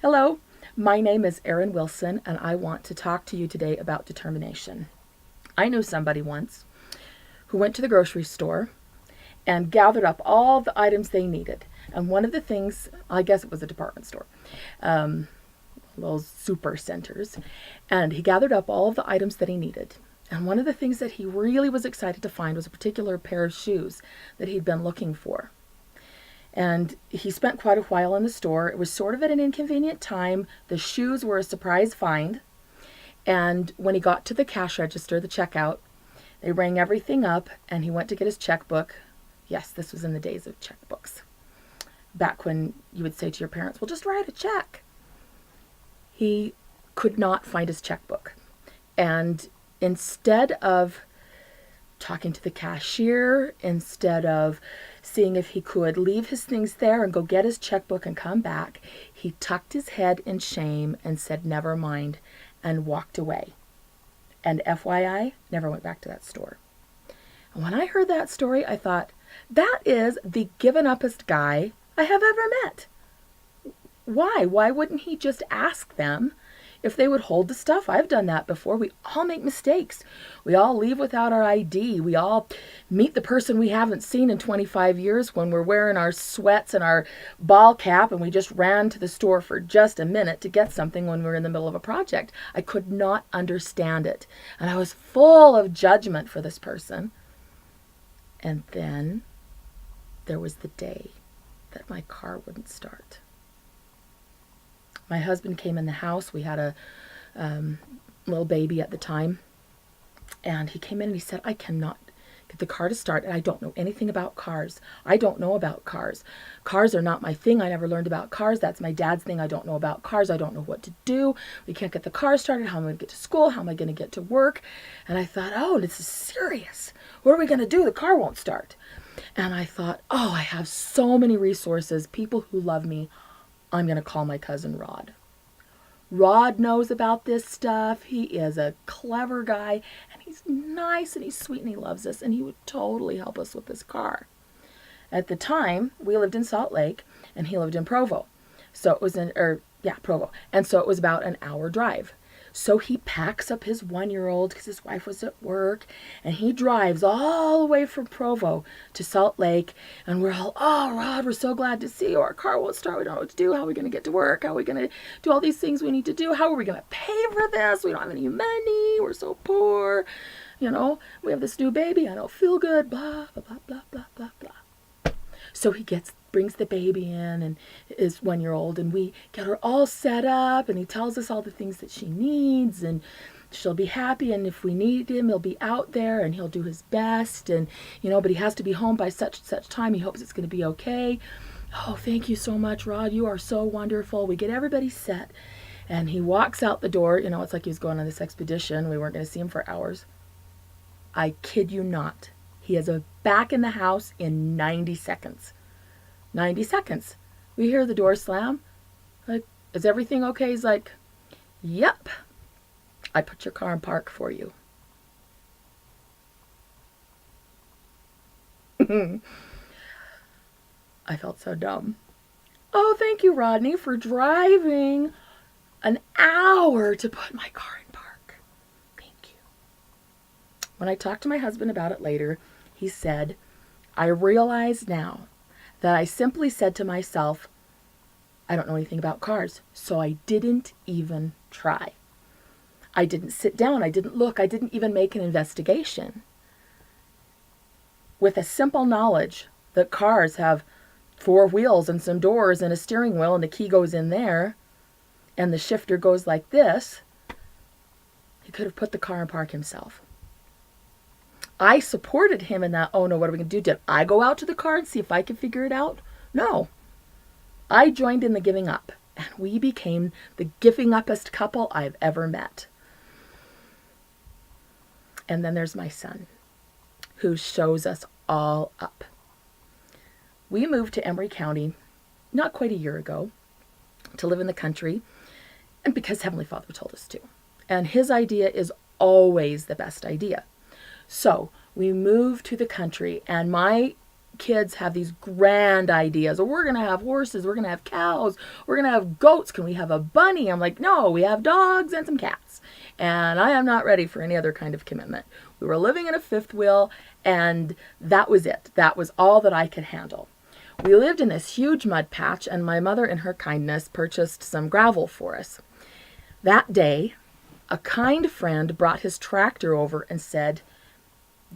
Hello, my name is Erin Willson, and I want to talk to you today about determination. I knew somebody once who went to the grocery store and gathered up all the items they needed. And one of the things, I guess it was a department store, those super centers, and he gathered up all of the items that he needed. And one of the things that he really was excited to find was a particular pair of shoes that he'd been looking for. And he spent quite a while in the store. It was sort of at an inconvenient time. The shoes were a surprise find. And when he got to the cash register, the checkout, they rang everything up and he went to get his checkbook. Yes, this was in the days of checkbooks. Back when you would say to your parents, well, just write a check. He could not find his checkbook. And instead of talking to the cashier, instead of seeing if he could leave his things there and go get his checkbook and come back, he tucked his head in shame and said, never mind, and walked away. And FYI, never went back to that store. And when I heard that story, I thought, that is the given-upest guy I have ever met. Why? Why wouldn't he just ask them if they would hold the stuff? I've done that before. We all make mistakes. We all leave without our ID. We all meet the person we haven't seen in 25 years when we're wearing our sweats and our ball cap and we just ran to the store for just a minute to get something when we were in the middle of a project. I could not understand it. And I was full of judgment for this person. And then there was the day that my car wouldn't start. My husband came in the house. We had a little baby at the time. And he came in and he said, I cannot get the car to start. And I don't know anything about cars. I don't know about cars. Cars are not my thing. I never learned about cars. That's my dad's thing. I don't know about cars. I don't know what to do. We can't get the car started. How am I going to get to school? How am I going to get to work? And I thought, oh, this is serious. What are we going to do? The car won't start. And I thought, oh, I have so many resources, people who love me. I'm going to call my cousin Rod. Rod knows about this stuff. He is a clever guy, and he's nice, and he's sweet, and he loves us, and he would totally help us with this car. At the time, we lived in Salt Lake, and he lived in Provo. So it was Provo. And so it was about an hour drive. So he packs up his 1-year-old because his wife was at work, and he drives all the way from Provo to Salt Lake, and we're all, oh, Rod, we're so glad to see you. Our car won't start. We don't know what to do. How are we going to get to work? How are we going to do all these things we need to do? How are we going to pay for this? We don't have any money. We're so poor. You know, we have this new baby. I don't feel good. Blah, blah, blah, blah, blah, blah, blah. So he brings the baby in and is 1-year-old, and we get her all set up, and he tells us all the things that she needs, and she'll be happy, and if we need him, he'll be out there and he'll do his best, and but he has to be home by such and such time. He hopes it's going to be okay. Oh, thank you so much, Rod. You are so wonderful. We get everybody set, and he walks out the door. It's like he was going on this expedition. We weren't going to see him for hours. I kid you not. He is back in the house in 90 seconds. 90 seconds. We hear the door slam. Like, is everything okay? He's like, yep. I put your car in park for you. I felt so dumb. Oh, thank you, Rodney, for driving an hour to put my car in park. Thank you. When I talked to my husband about it later, he said, I realize now that I simply said to myself, I don't know anything about cars, so I didn't even try. I didn't sit down, I didn't look, I didn't even make an investigation. With a simple knowledge that cars have 4 wheels and some doors and a steering wheel, and the key goes in there, and the shifter goes like this, he could have put the car in park himself. I supported him in that, oh no, what are we going to do? Did I go out to the car and see if I could figure it out? No. I joined in the giving up, and we became the giving upest couple I've ever met. And then there's my son, who shows us all up. We moved to Emery County not quite a year ago to live in the country, and because Heavenly Father told us to. And his idea is always the best idea. So we moved to the country, and my kids have these grand ideas. Oh, we're going to have horses. We're going to have cows. We're going to have goats. Can we have a bunny? I'm like, no, we have dogs and some cats. And I am not ready for any other kind of commitment. We were living in a fifth wheel, and that was it. That was all that I could handle. We lived in this huge mud patch, and my mother, in her kindness, purchased some gravel for us. That day, a kind friend brought his tractor over and said,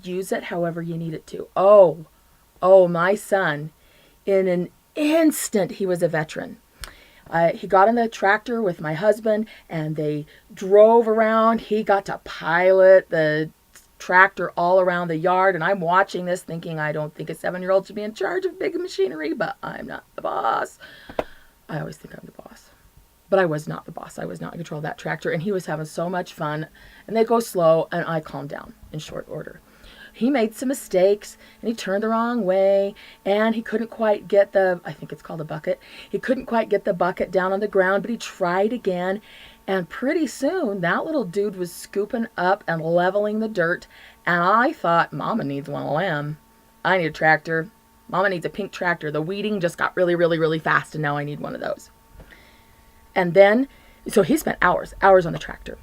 use it however you need it to. Oh, my son, in an instant, he was a veteran. He got in the tractor with my husband, and they drove around. He got to pilot the tractor all around the yard, and I'm watching this thinking, I don't think a 7-year-old should be in charge of big machinery, but I'm not the boss. I always think I'm the boss. But I was not the boss. I was not in control of that tractor, and he was having so much fun. And they go slow, and I calmed down in short order. He made some mistakes, and he turned the wrong way, and he couldn't quite get I think it's called a bucket. He couldn't quite get the bucket down on the ground, but he tried again. And pretty soon, that little dude was scooping up and leveling the dirt. And I thought, Mama needs one of them. I need a tractor. Mama needs a pink tractor. The weeding just got really, really, really fast, and now I need one of those. And then, so he spent hours on the tractor.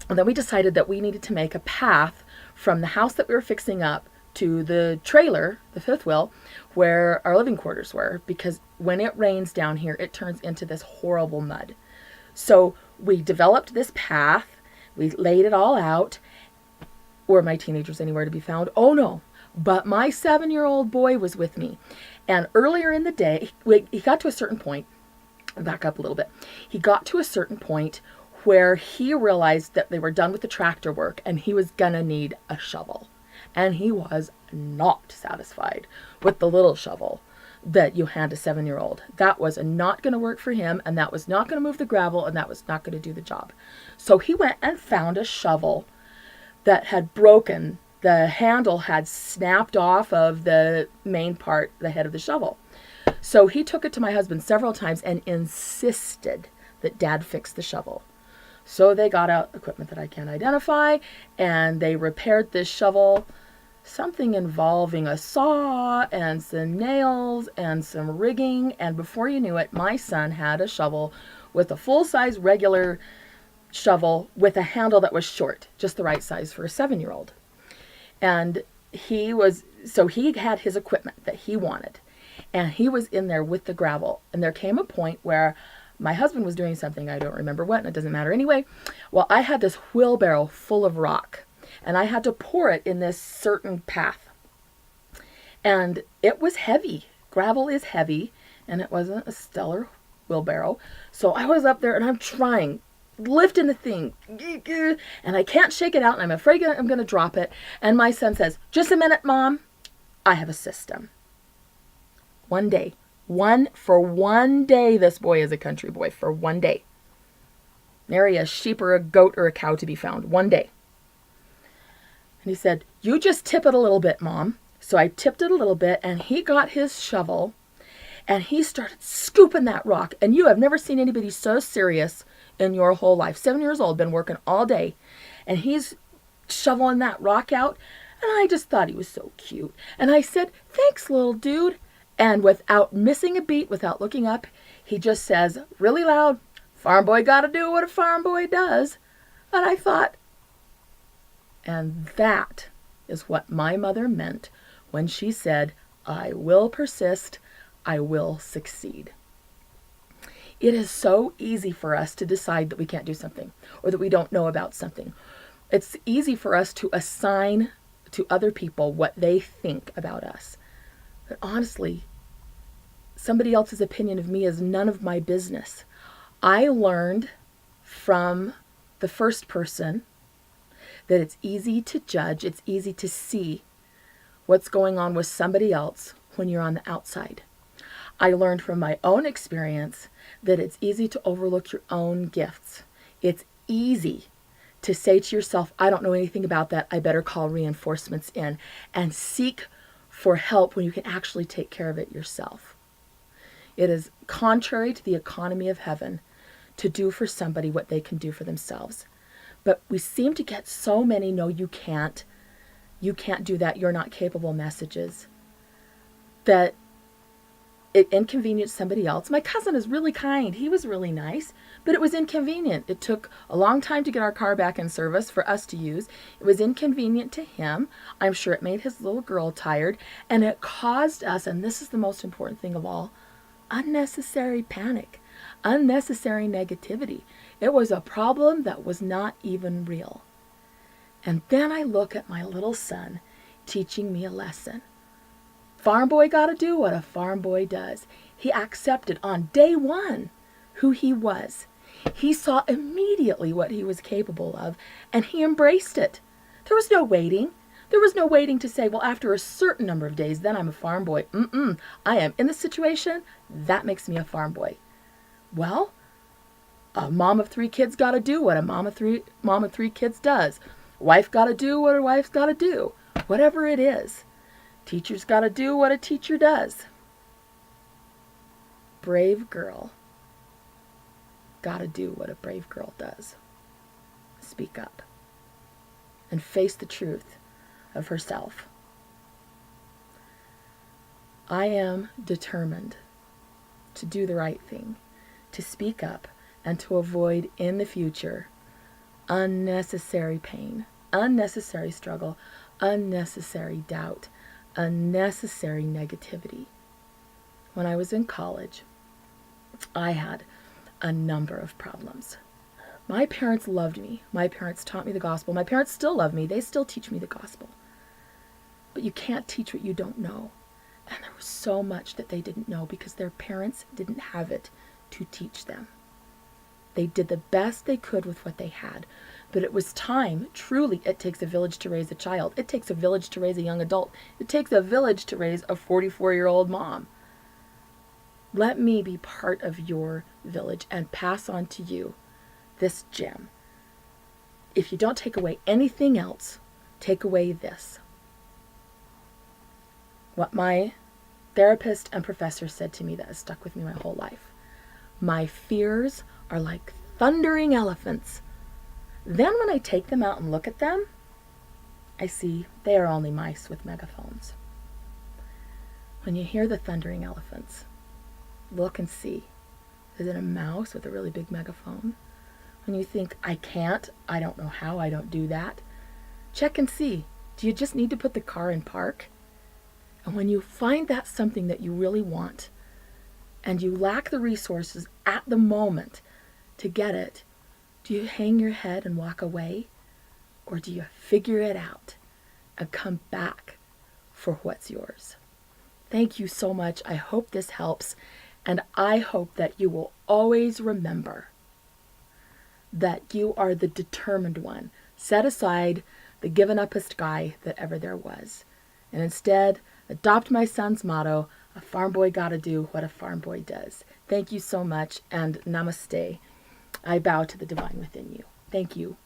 And then we decided that we needed to make a path from the house that we were fixing up to the trailer, the fifth wheel, where our living quarters were, because when it rains down here, it turns into this horrible mud. So we developed this path. We laid it all out. Were my teenagers anywhere to be found? Oh, no. But my 7-year-old boy was with me. And earlier in the day, he got to a certain point. Back up a little bit. He got to a certain point where he realized that they were done with the tractor work and he was going to need a shovel. And he was not satisfied with the little shovel that you hand a 7-year-old. That was not going to work for him, and that was not going to move the gravel, and that was not going to do the job. So he went and found a shovel that had broken. The handle had snapped off of the main part, the head of the shovel. So he took it to my husband several times and insisted that Dad fix the shovel. So they got out equipment that I can't identify, and they repaired this shovel, something involving a saw and some nails and some rigging, and before you knew it, my son had a shovel with a full-size regular shovel with a handle that was short, just the right size for a 7-year-old. And he had his equipment that he wanted, and he was in there with the gravel, and there came a point where my husband was doing something, I don't remember what, and it doesn't matter anyway. Well, I had this wheelbarrow full of rock, and I had to pour it in this certain path. And it was heavy. Gravel is heavy, and it wasn't a stellar wheelbarrow. So I was up there, and I'm trying, lifting the thing, and I can't shake it out, and I'm afraid I'm going to drop it. And my son says, "Just a minute, Mom. I have a system." One day, for one day, this boy is a country boy, for one day. Nary a sheep or a goat or a cow to be found, one day. And he said, "You just tip it a little bit, Mom." So I tipped it a little bit, and he got his shovel, and he started scooping that rock. And you have never seen anybody so serious in your whole life. 7 years old, been working all day, and he's shoveling that rock out. And I just thought he was so cute. And I said, "Thanks, little dude." And without missing a beat, without looking up, he just says really loud, "Farm boy gotta do what a farm boy does." And I thought, and that is what my mother meant when she said, "I will persist, I will succeed." It is so easy for us to decide that we can't do something or that we don't know about something. It's easy for us to assign to other people what they think about us. But honestly, somebody else's opinion of me is none of my business. I learned from the first person that it's easy to judge, it's easy to see what's going on with somebody else when you're on the outside. I learned from my own experience that it's easy to overlook your own gifts. It's easy to say to yourself, "I don't know anything about that, I better call reinforcements in," and seek for help when you can actually take care of it yourself. It is contrary to the economy of heaven to do for somebody what they can do for themselves. But we seem to get so many, "No, you can't do that, you're not capable" messages. that it inconvenienced somebody else. My cousin is really kind. He was really nice, but it was inconvenient. It took a long time to get our car back in service for us to use. It was inconvenient to him. I'm sure it made his little girl tired, and it caused us, and this is the most important thing of all, unnecessary panic, unnecessary negativity. It was a problem that was not even real. And then I look at my little son teaching me a lesson. Farm boy got to do what a farm boy does. He accepted on day one who he was. He saw immediately what he was capable of, and he embraced it. There was no waiting. There was no waiting to say, well, after a certain number of days, then I'm a farm boy. I am in the situation. That makes me a farm boy. Well, a mom of 3 kids got to do what a mom of three kids does. Wife got to do what a wife's got to do. Whatever it is. Teacher's got to do what a teacher does. Brave girl got to do what a brave girl does. Speak up and face the truth of herself. I am determined to do the right thing, to speak up, and to avoid in the future unnecessary pain, unnecessary struggle, unnecessary doubt, unnecessary negativity. When I was in college, I had a number of problems. My parents loved me. My parents taught me the gospel. My parents still love me. They still teach me the gospel. But you can't teach what you don't know. And there was so much that they didn't know because their parents didn't have it to teach them. They did the best they could with what they had. But it was time. Truly, it takes a village to raise a child. It takes a village to raise a young adult. It takes a village to raise a 44-year-old mom. Let me be part of your village and pass on to you this gem. If you don't take away anything else, take away this. What my therapist and professor said to me that has stuck with me my whole life. My fears are like thundering elephants. Then when I take them out and look at them, I see they are only mice with megaphones. When you hear the thundering elephants, look and see. Is it a mouse with a really big megaphone? When you think, I can't, I don't know how, I don't do that, check and see. Do you just need to put the car in park? And when you find that's something that you really want, and you lack the resources at the moment to get it, do you hang your head and walk away? Or do you figure it out and come back for what's yours? Thank you so much. I hope this helps. And I hope that you will always remember that you are the determined one. Set aside the given-upest guy that ever there was. And instead, adopt my son's motto, a farm boy gotta do what a farm boy does. Thank you so much, and namaste. I bow to the divine within you. Thank you.